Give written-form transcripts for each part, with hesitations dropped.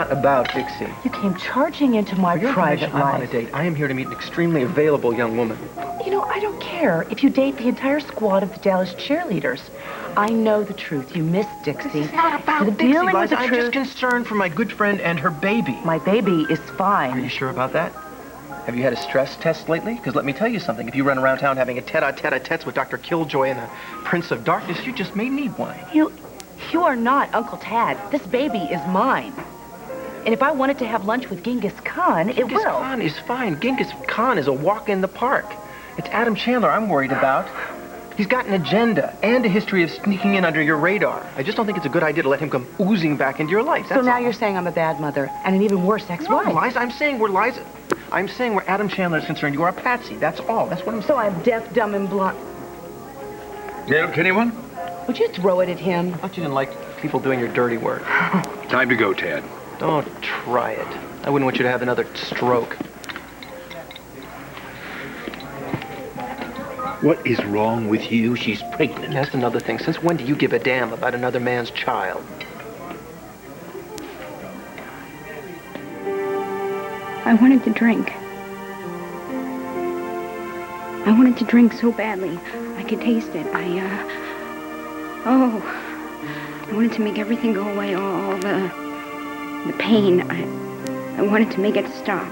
not about Dixie. You came charging into my private life. I'm on a date. I am here to meet an extremely available young woman. You know, I don't care if you date the entire squad of the Dallas cheerleaders. I know the truth. You miss Dixie. This is not about Dixie, Liza. I'm just concerned for my good friend and her baby. My baby is fine. Are you sure about that? Have you had a stress test lately? Because let me tell you something. If you run around town having a tete-a-tete with Dr. Killjoy and the Prince of Darkness, you just may need one. You are not Uncle Tad. This baby is mine. And if I wanted to have lunch with Genghis Khan, it will. Genghis Khan is fine. Genghis Khan is a walk in the park. It's Adam Chandler I'm worried about. He's got an agenda and a history of sneaking in under your radar. I just don't think it's a good idea to let him come oozing back into your life. So now you're saying I'm a bad mother and an even worse ex-wife. No, Liza, I'm saying where Adam Chandler is concerned, you are a patsy. That's all. That's what I'm saying. So I'm deaf, dumb, and blind. Milk, anyone? Would you throw it at him? I thought you didn't like people doing your dirty work. Time to go, Tad. Don't try it. I wouldn't want you to have another stroke. What is wrong with you? She's pregnant. That's another thing. Since when do you give a damn about another man's child? I wanted to drink. I wanted to drink so badly. I could taste it. I wanted to make everything go away, all the pain. I wanted to make it stop.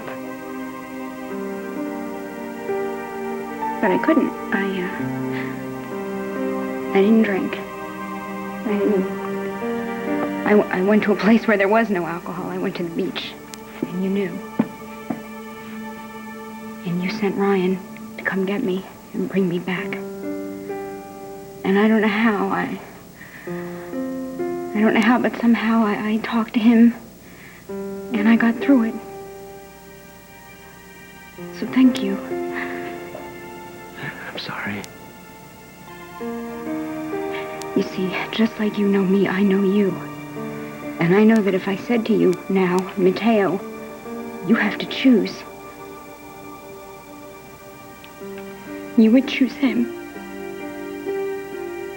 But I couldn't. I didn't drink. I went to a place where there was no alcohol. I went to the beach. And you knew. And you sent Ryan to come get me and bring me back. And I don't know how. I don't know how, but somehow I talked to him and I got through it. So thank you. I'm sorry. You see, just like you know me, I know you. And I know that if I said to you now, Mateo, you have to choose, you would choose him.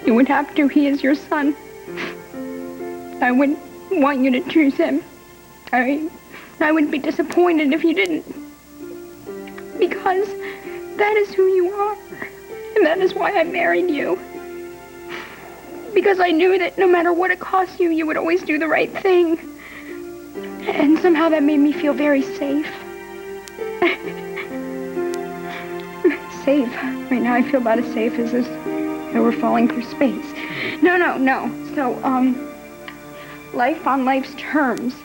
You would have to. He is your son. I would want you to choose him. I would be disappointed if you didn't. Because that is who you are. And that is why I married you. Because I knew that no matter what it cost you, you would always do the right thing. And somehow that made me feel very safe. Safe. Right now I feel about as safe as if I were falling through space. No. So, life on life's terms.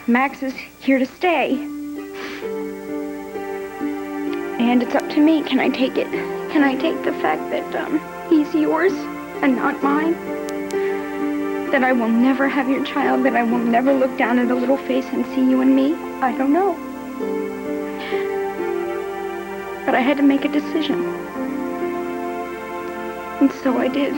Max is here to stay. And it's up to me. Can I take it? Can I take the fact that, he's yours and not mine? That I will never have your child, that I will never look down at a little face and see you and me? I don't know. But I had to make a decision. And so I did.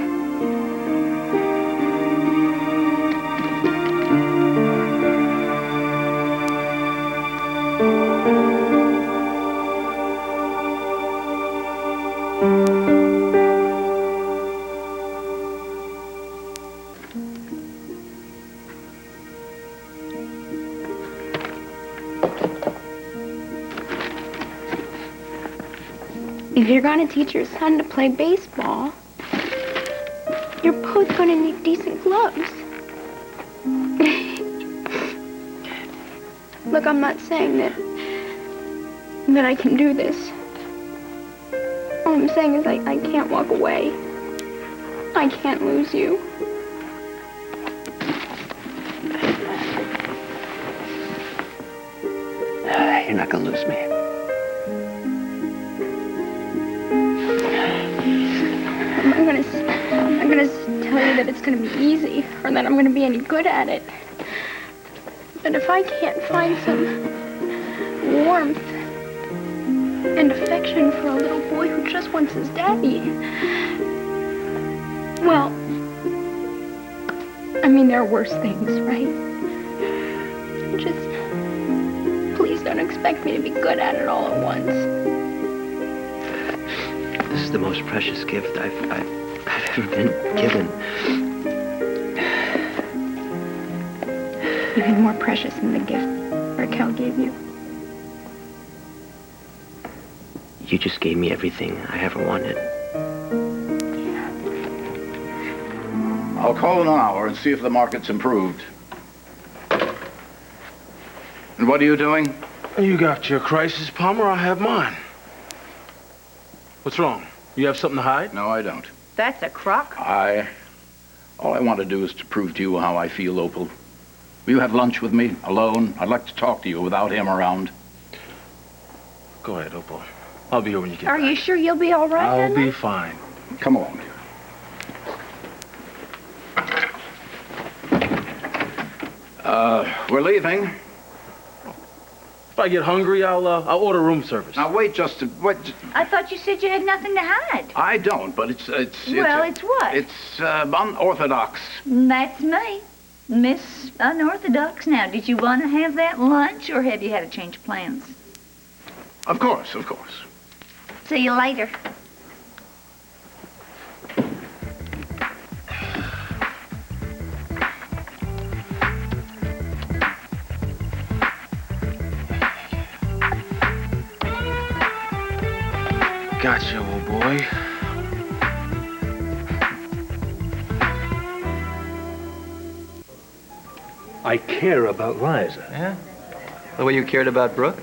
If you're going to teach your son to play baseball, you're both going to need decent gloves. Look, I'm not saying that I can do this. All I'm saying is I can't walk away. I can't lose you. You're not gonna lose me. I'm gonna tell you that it's gonna be easy, or that I'm gonna be any good at it. But if I can't find some warmth and affection for a little boy who just wants his daddy, well, I mean, there are worse things, right? Just, please don't expect me to be good at it all at once. This is the most precious gift I've ever been given. even more precious than the gift Raquel gave you. You just gave me everything I ever wanted. I'll call in an hour and see if the market's improved. And what are you doing? You got your crisis, Palmer. I have mine. What's wrong? You have something to hide? No, I don't. That's a crock. All I want to do is to prove to you how I feel, Opal. Will you have lunch with me, alone? I'd like to talk to you without him around. Go ahead, Opal. I'll be here when you get Are back. you sure you'll be all right, I'll Henry? be fine. Come along, dear. We're leaving. If I get hungry, I'll order room service. Now, wait wait. I thought you said you had nothing to hide. I don't, but it's what? It's unorthodox. That's me, Miss Unorthodox. Now, did you want to have that lunch, or have you had a change of plans? Of course, of course. See you later. Gotcha, old boy. I care about Liza. Yeah? The way you cared about Brooke?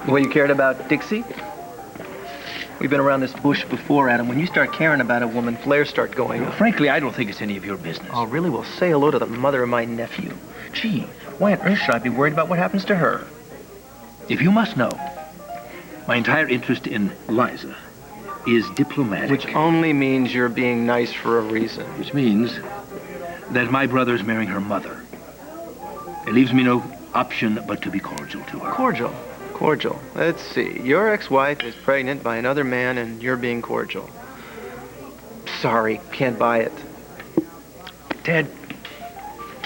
The way you cared about Dixie? We've been around this bush before, Adam. When you start caring about a woman, flares start going up. Frankly, I don't think it's any of your business. Oh, really? Well, say hello to the mother of my nephew. Gee, why on earth should I be worried about what happens to her? If you must know, my entire interest in Liza is diplomatic. Which only means you're being nice for a reason. Which means that my brother's marrying her mother. It leaves me no option but to be cordial to her. Cordial. Cordial. Let's see. Your ex-wife is pregnant by another man and you're being cordial. Sorry, can't buy it. Ted,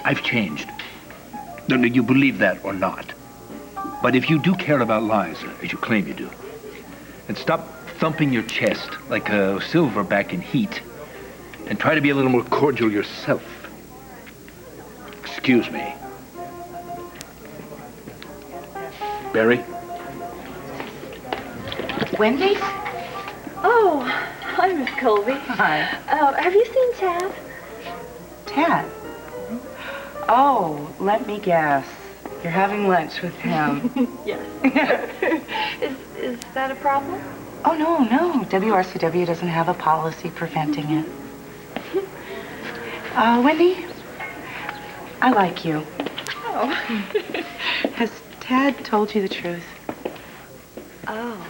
I've changed. Don't you believe that or not? But if you do care about Liza, as you claim you do, and stop thumping your chest like a silverback in heat, and try to be a little more cordial yourself. Excuse me. Barry? Wendy's? Oh, hi, Miss Colby. Hi. Have you seen Tad? Tad? Oh, let me guess. You're having lunch with him. Yes. Is that a problem? Oh, no. WRCW doesn't have a policy preventing it. Wendy, I like you. Oh. Has Tad told you the truth? Oh.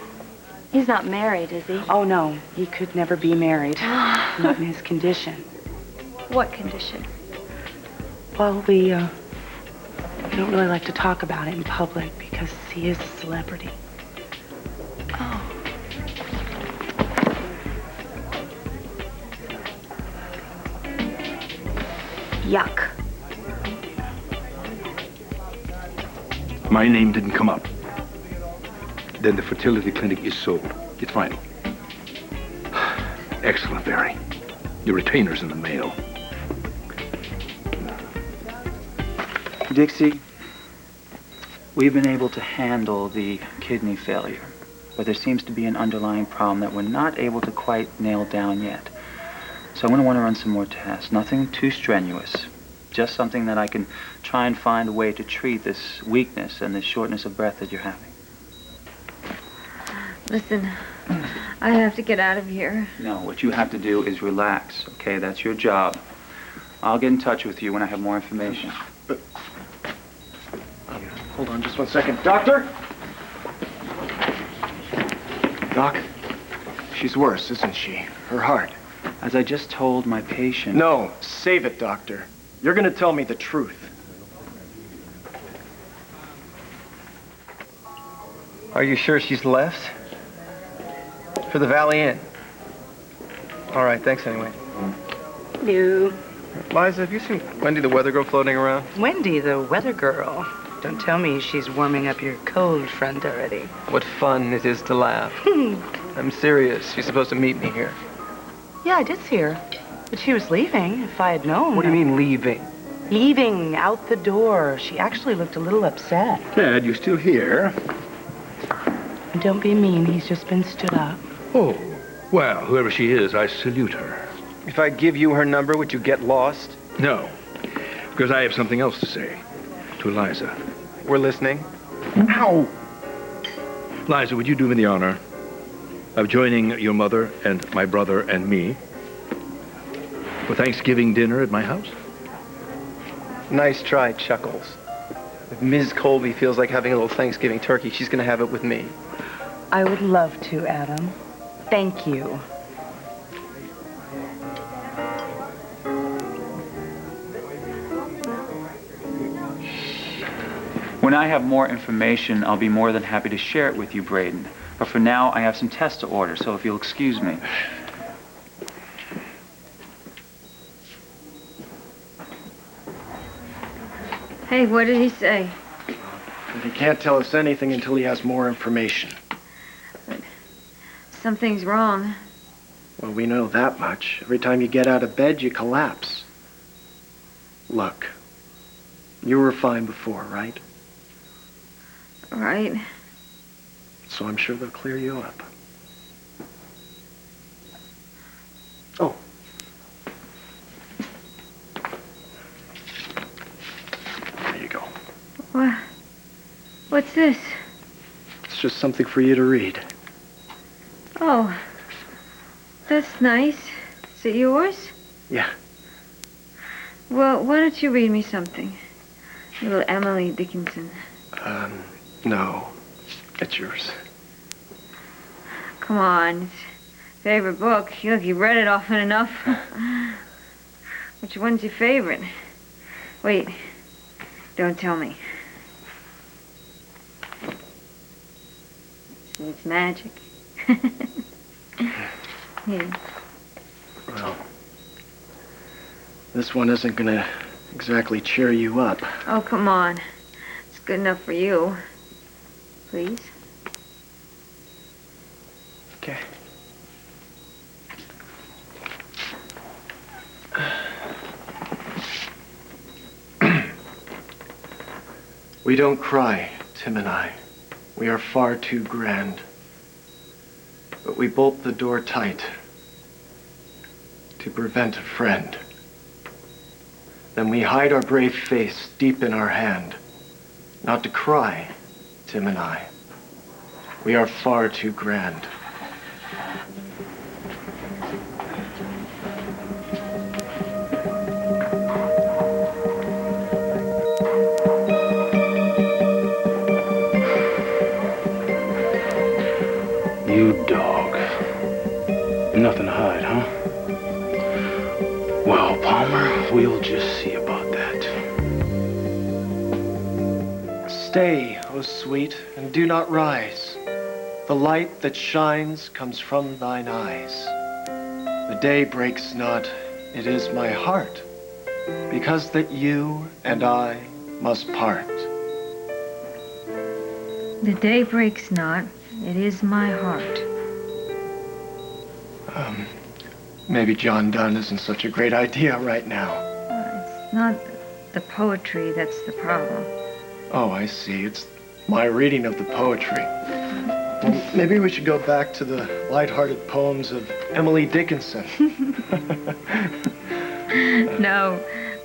He's not married, is he? Oh, no. He could never be married. Not in his condition. What condition? Well, we don't really like to talk about it in public because he is a celebrity. Oh. Yuck. My name didn't come up. Then the fertility clinic is sold. It's final. Excellent, Barry. Your retainer's in the mail. Dixie, we've been able to handle the kidney failure, but there seems to be an underlying problem that we're not able to quite nail down yet. So I'm going to want to run some more tests. Nothing too strenuous. Just something that I can try and find a way to treat this weakness and this shortness of breath that you're having. Listen, I have to get out of here. No, what you have to do is relax, okay? That's your job. I'll get in touch with you when I have more information. Hold on just 1 second. Doctor? Doc, she's worse, isn't she? Her heart. As I just told my patient... No, save it, Doctor. You're gonna tell me the truth. Are you sure she's left? For the Valley Inn. All right, thanks anyway. No. Liza, have you seen Wendy the weather girl floating around? Wendy, the weather girl. Don't tell me she's warming up your cold front already. What fun it is to laugh. I'm serious. She's supposed to meet me here. Yeah, I did see her. But she was leaving, if I had known. What do you mean, leaving? Leaving out the door. She actually looked a little upset. Ted, you're still here. Don't be mean. He's just been stood up. Oh, well, whoever she is, I salute her. If I give you her number, would you get lost? No, because I have something else to say to Liza. We're listening. Ow! Liza, would you do me the honor of joining your mother and my brother and me for Thanksgiving dinner at my house? Nice try, Chuckles. If Ms. Colby feels like having a little Thanksgiving turkey, she's going to have it with me. I would love to, Adam. Thank you. When I have more information, I'll be more than happy to share it with you, Braden. But for now, I have some tests to order, so if you'll excuse me. Hey, what did he say? He can't tell us anything until he has more information. But something's wrong. Well, we know that much. Every time you get out of bed, you collapse. Look, you were fine before, right? Right. So I'm sure they'll clear you up. Oh. There you go. What? What's this? It's just something for you to read. Oh. That's nice. Is it yours? Yeah. Well, why don't you read me something? Little Emily Dickinson. No. It's yours. Come on. It's favorite book. Look, you read it often enough. Which one's your favorite? Wait. Don't tell me. See, it's magic. Here. Well, this one isn't gonna exactly cheer you up. Oh, come on. It's good enough for you. Please? Okay. We don't cry, Tim and I. We are far too grand. But we bolt the door tight to prevent a friend. Then we hide our brave face deep in our hand. Not to cry, Tim and I. We are far too grand. You dog. Nothing to hide, huh? Well, Palmer, we'll just see about that. Stay, O sweet, and do not rise. The light that shines comes from thine eyes. The day breaks not, it is my heart, because that you and I must part. The day breaks not, it is my heart. Maybe John Donne isn't such a great idea right now. It's not the poetry that's the problem. Oh, I see. It's my reading of the poetry. Well, maybe we should go back to the lighthearted poems of Emily Dickinson. No,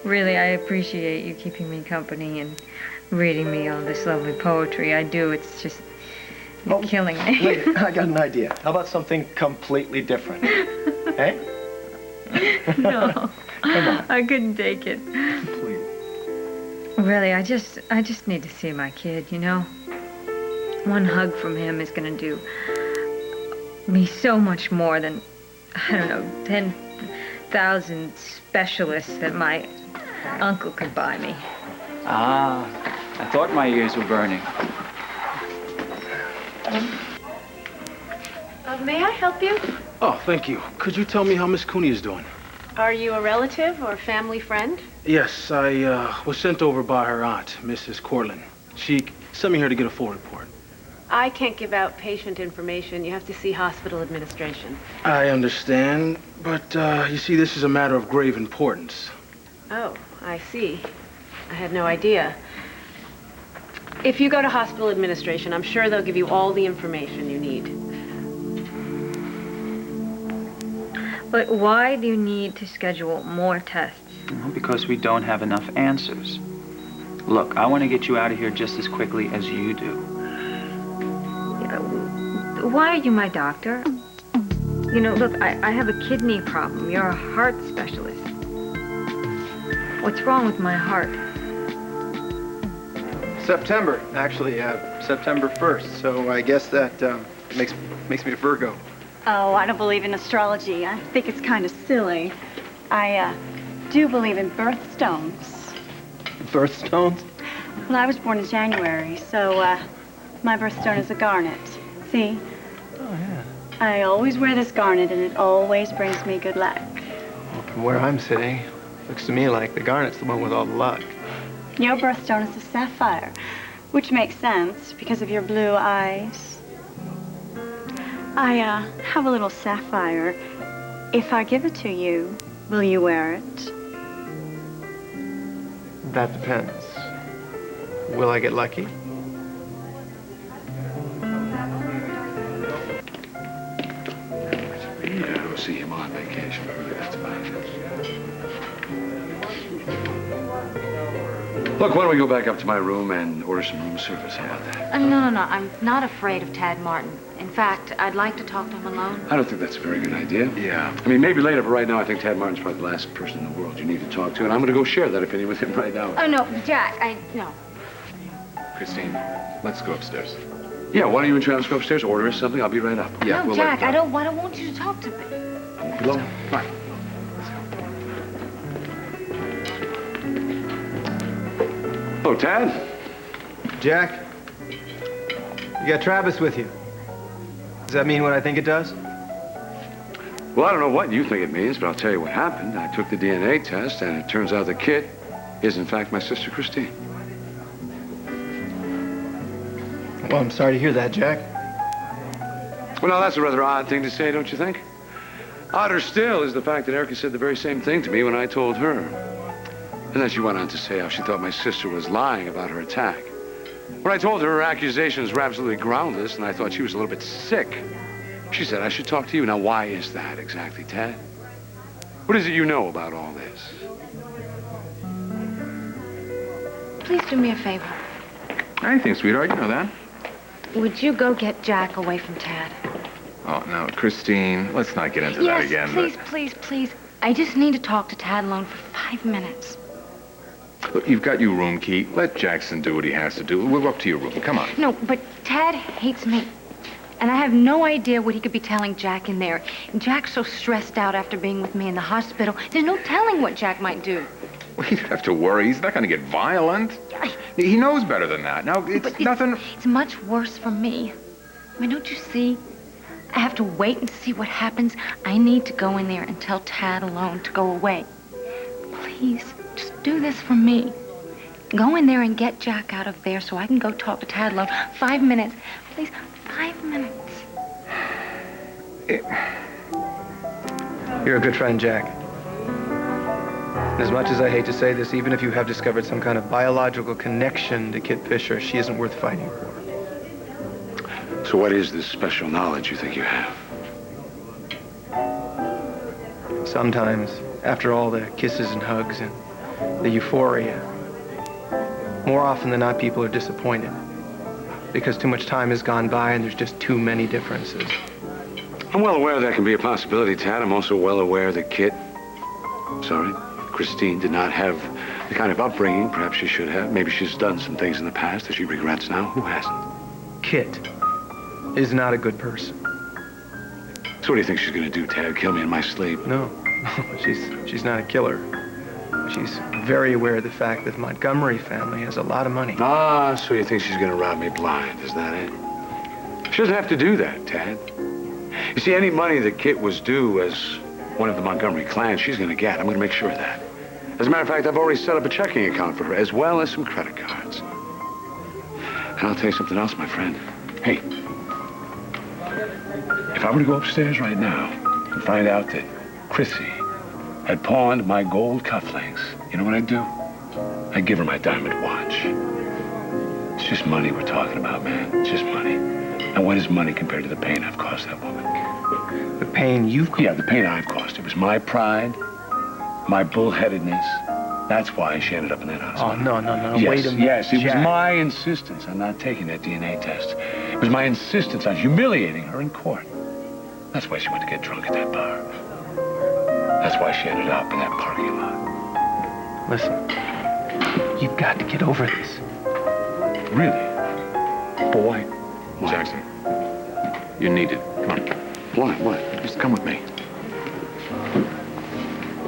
really, I appreciate you keeping me company and reading me all this lovely poetry. I do. It's just you're killing me. Wait, I got an idea. How about something completely different? Eh? No. Come on. I couldn't take it. Please. Really, I just need to see my kid, you know? One hug from him is gonna do me so much more than, I don't know, 10,000 specialists that my uncle could buy me. Ah, I thought my ears were burning. May I help you? Oh, thank you. Could you tell me how Miss Cooney is doing? Are you a relative or family friend? Yes, I was sent over by her aunt, Mrs. Cortland. She sent me here to get a full report. I can't give out patient information. You have to see hospital administration. I understand, but you see, this is a matter of grave importance. Oh, I see. I had no idea. If you go to hospital administration, I'm sure they'll give you all the information you need. But why do you need to schedule more tests? Well, because we don't have enough answers. Look, I want to get you out of here just as quickly as you do. Why are you my doctor? You know, look, I have a kidney problem. You're a heart specialist. What's wrong with my heart? September, actually, September 1st. So I guess that makes me a Virgo. Oh, I don't believe in astrology. I think it's kind of silly. I do believe in birthstones. Birthstones? Well, I was born in January, so my birthstone is a garnet. See? Oh, yeah. I always wear this garnet, and it always brings me good luck. Well, from where I'm sitting, looks to me like the garnet's the one with all the luck. Your birthstone is a sapphire, which makes sense because of your blue eyes. I have a little sapphire. If I give it to you, will you wear it? That depends. Will I get lucky? Yeah, we'll see him on vacation. That's about it. Look, why don't we go back up to my room and order some room service? How about that? No. I'm not afraid of Tad Martin. In fact, I'd like to talk to him alone. I don't think that's a very good idea. Yeah. I mean, maybe later, but right now I think Tad Martin's probably the last person in the world you need to talk to, and I'm going to go share that opinion with him right now. Oh, no, Jack, no. Christine, let's go upstairs. Yeah, why don't you and Travis go upstairs, order us something? I'll be right up. Yeah, No, Jack, I don't want you to talk to me. I won't be long. Bye. Hello, Tad. Jack, you got Travis with you. Does that mean what I think it does? Well, I don't know what you think it means, but I'll tell you what happened. I took the DNA test, and it turns out the kid is, in fact, my sister, Christine. Well, I'm sorry to hear that, Jack. Well, now, that's a rather odd thing to say, don't you think? Odder still is the fact that Erica said the very same thing to me when I told her. And then she went on to say how she thought my sister was lying about her attack. When I told her her accusations were absolutely groundless and I thought she was a little bit sick, she said I should talk to you. Now, why is that exactly, Tad? What is it you know about all this? Please do me a favor. Anything, sweetheart, you know that. Would you go get Jack away from Tad? Oh, no, Christine, let's not get into that again. Please, please. I just need to talk to Tad alone for 5 minutes. Look, you've got your room key. Let Jackson do what he has to do. We're up to your room. Come on. No, but Tad hates me. And I have no idea what he could be telling Jack in there. And Jack's so stressed out after being with me in the hospital. There's no telling what Jack might do. Well, you don't have to worry. He's not going to get violent. He knows better than that. Now, it's nothing... It's much worse for me. I mean, don't you see? I have to wait and see what happens. I need to go in there and tell Tad alone to go away. Please, just do this for me. Go in there and get Jack out of there so I can go talk to Tad alone. 5 minutes. Please, 5 minutes. You're a good friend, Jack. And as much as I hate to say this, even if you have discovered some kind of biological connection to Kit Fisher, she isn't worth fighting for. So what is this special knowledge you think you have? Sometimes, after all the kisses and hugs and the euphoria, more often than not, people are disappointed because too much time has gone by and there's just too many differences. I'm well aware that can be a possibility, Tad. I'm also well aware that Christine did not have the kind of upbringing perhaps she should have. Maybe she's done some things in the past that she regrets now. Who hasn't? Kit is not a good person. So what do you think she's going to do, Tad? Kill me in my sleep? No, she's not a killer. She's very aware of the fact that the Montgomery family has a lot of money. Ah, so you think she's going to rob me blind, is that it? She doesn't have to do that, Tad. You see, any money that Kit was due as one of the Montgomery clan, she's going to get. I'm going to make sure of that. As a matter of fact, I've already set up a checking account for her, as well as some credit cards. And I'll tell you something else, my friend. Hey, if I were to go upstairs right now and find out that Chrissy had pawned my gold cufflinks, you know what I'd do? I'd give her my diamond watch. It's just money we're talking about, man. It's just money. And what is money compared to the pain I've caused that woman? The pain you've caused? Yeah, the pain I've caused. It was my pride, my bullheadedness. That's why she ended up in that hospital. Oh, no. Yes, Wait a minute. yes, it Jack. was my insistence on not taking that DNA test. It was my insistence on humiliating her in court. That's why she went to get drunk at that bar. That's why she ended up in that parking lot. Listen, you've got to get over this. Really? Boy. Jackson, you need it. Come on. What? Just come with me.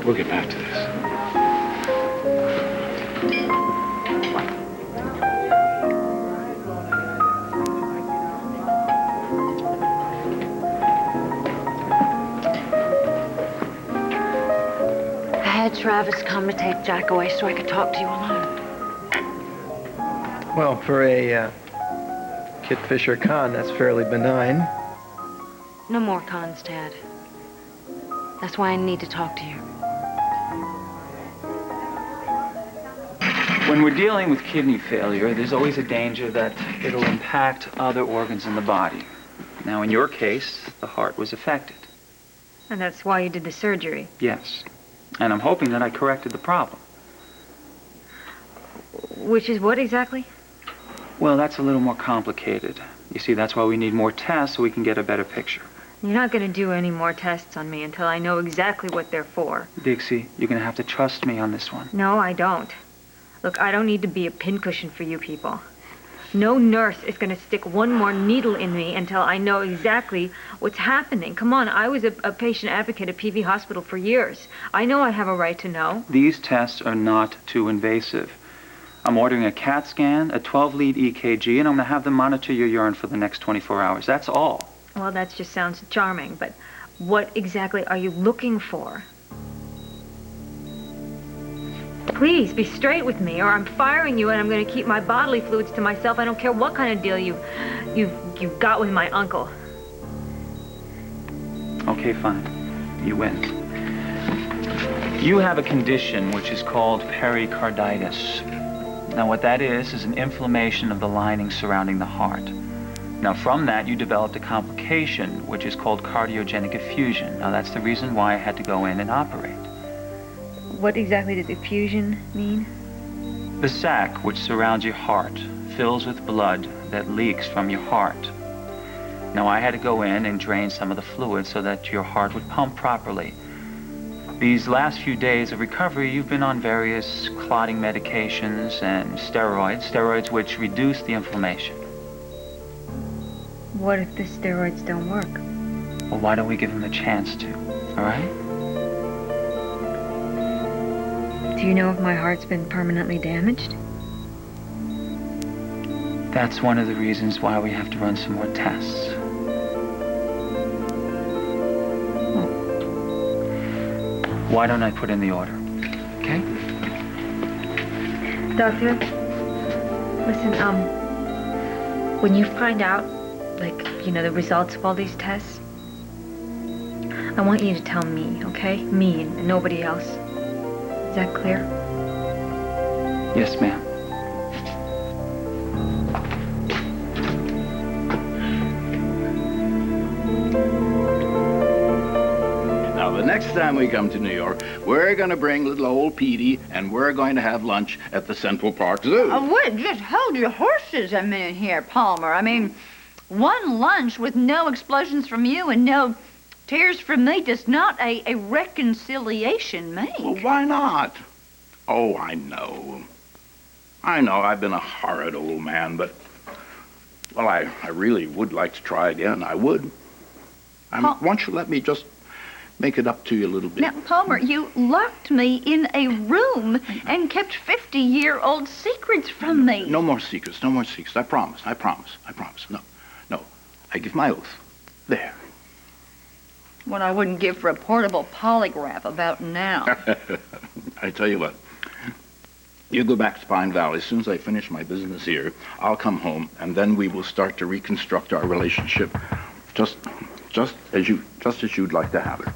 We'll get back to this. I had Travis come to take Jack away so I could talk to you alone. Well, for a Kit Fisher con, that's fairly benign. No more cons, Tad. That's why I need to talk to you. When we're dealing with kidney failure, there's always a danger that it'll impact other organs in the body. Now, in your case, the heart was affected. And that's why you did the surgery. Yes. And I'm hoping that I corrected the problem. Which is what exactly? Well, that's a little more complicated. You see, that's why we need more tests so we can get a better picture. You're not going to do any more tests on me until I know exactly what they're for. Dixie, you're going to have to trust me on this one. No, I don't. Look, I don't need to be a pincushion for you people. No nurse is going to stick one more needle in me until I know exactly what's happening. Come on, I was a patient advocate at PV Hospital for years. I know I have a right to know. These tests are not too invasive. I'm ordering a CAT scan, a 12-lead EKG, and I'm going to have them monitor your urine for the next 24 hours. That's all. Well, that just sounds charming, but what exactly are you looking for? Please, be straight with me, or I'm firing you and I'm going to keep my bodily fluids to myself. I don't care what kind of deal you've got with my uncle. Okay, fine. You win. You have a condition which is called pericarditis. Now, what that is an inflammation of the lining surrounding the heart. Now, from that, you developed a complication which is called cardiogenic effusion. Now, that's the reason why I had to go in and operate. What exactly does effusion mean? The sac which surrounds your heart fills with blood that leaks from your heart. Now, I had to go in and drain some of the fluid so that your heart would pump properly. These last few days of recovery, you've been on various clotting medications and steroids which reduce the inflammation. What if the steroids don't work? Well, why don't we give them a chance to, all right? Do you know if my heart's been permanently damaged? That's one of the reasons why we have to run some more tests. Why don't I put in the order, okay? Doctor, listen, when you find out, the results of all these tests, I want you to tell me, okay? Me and nobody else. Is that clear? Yes, ma'am. Now, the next time we come to New York, we're going to bring little old Petey, and we're going to have lunch at the Central Park Zoo. Wait, just hold your horses a minute here, Palmer. I mean, one lunch with no explosions from you and no tears from me does not a reconciliation make. Well, why not? Oh, I know. I've been a horrid old man, but, well, I really would like to try again. I would. Why don't you let me just make it up to you a little bit? Now, Palmer, you locked me in a room and kept 50-year-old secrets from me. No more secrets. No more secrets. I promise. No. I give my oath. There. What I wouldn't give for a portable polygraph about now. I tell you what. You go back to Pine Valley. As soon as I finish my business here, I'll come home, and then we will start to reconstruct our relationship, just as you'd like to have it.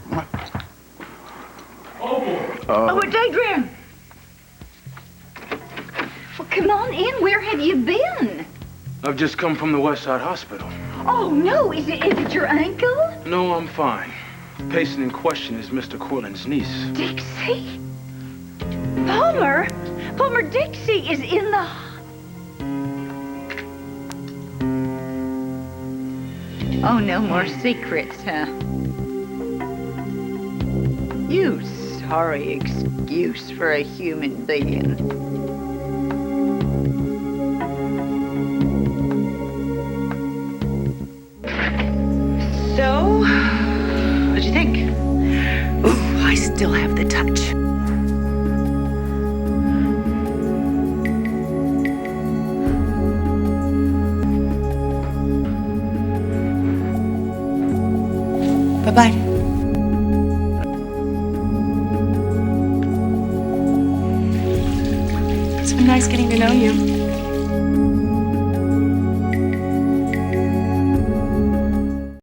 It's Adrian. Come on in. Where have you been? I've just come from the Westside Hospital. Oh, no. Is it your ankle? No, I'm fine. The patient in question is Mr. Cortland's niece. Dixie? Palmer? Palmer, Dixie is in the... Oh, no more secrets, huh? You sorry excuse for a human being. So, what did you think? Ooh, I still have the touch. Bye-bye. It's been nice getting to know you.